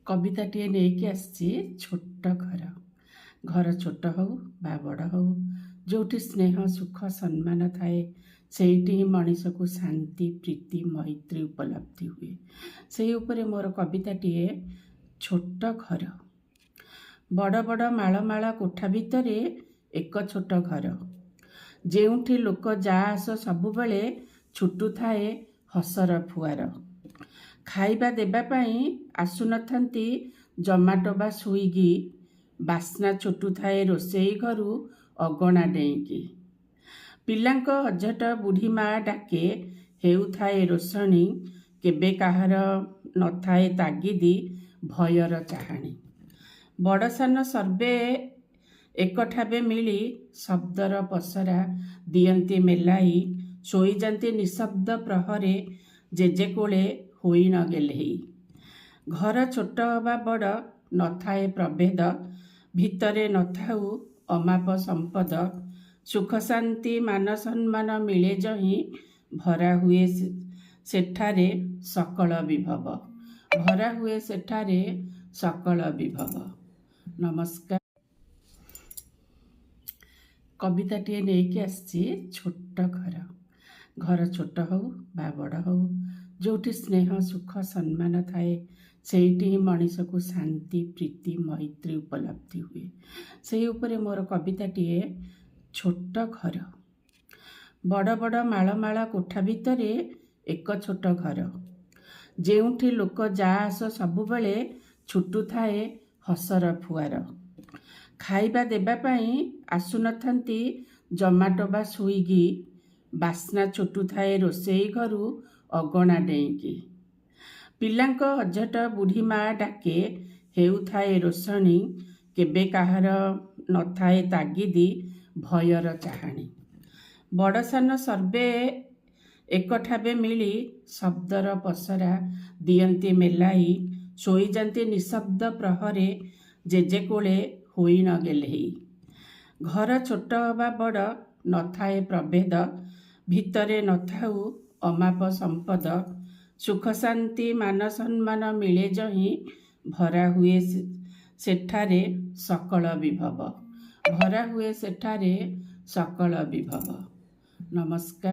कविताटिए नहीं आसी छोट घर घर छोट हो बा बड़ हो जोटी स्नेह सुख सम्मान थाए सेठी मनीष को शांति प्रीति मैत्री उपलब्धि हुए से उपरे मोर कविताटिए छोट घर बड़ बड़ माल कोठा भितर एक छोट घर जेउठी लोक जा आस सबुबले छुटू थाए हसर फुआर खाइबा देबापाई आसुनथांती जमाटो बा स्विगी बास्ना छुटू थाए रोसई घरु अगणा डेईकी पिलांक अझट बुढ़ी माँ डाके हेउथाए रोषणी केबे काहार नथाए तागिदी भयर चाहाणी बड़ सान सर्वे एकठाबे मिली शब्दर पसरा दियंती मेलाई शोई जाती निशब्द प्रहरे जेजे कोले होई न गेलेही घर छोट बा बड़ नथाए प्रभेद भितरे नथाऊ अमाप संपद सुख शांति मान सम्मान मिले जही भरा हुए सेठारे सकल विभव भरा हुए सेठारे सकल विभव। नमस्कार। कविताटिए नहीं आसी छोट घर घर छोट हो बा बड़ हो जोटी स्नेह सुख सम्मान थाए सेठी मनीष को शांति प्रीति मैत्री उपलब्धि हुए से उपरे मोर कविताटिए छोट घर बड़ बड़ माल कोठा भितर एक छोट घर जेउठी लोक जा आस सबुबले छुटू थाए हसर फुआर खाइबा देबापाई आसुनथांती जमाटो बा स्विगी बास्ना छुटू थाए रोसई घरु अगणा डेईकी पिलांक अझट बुढ़ी माँ डाके हेउथाए रोषणी केबे काहार नथाए तागिदी भयर चाहाणी बड़ सान सर्वे एकठाबे मिली शब्दर पसरा दियंती मेलाई शोई जाती निशब्द प्रहरे जेजे कोले होई न गेलेही घर छोट बा बड़ नथाए प्रभेद भितरे नथाऊ अमाप संपद सुख शांति मान सम्मान मिले जही भरा हुए सेठारे सकल विभव भरा हुए सेठारे सकल विभव। नमस्कार।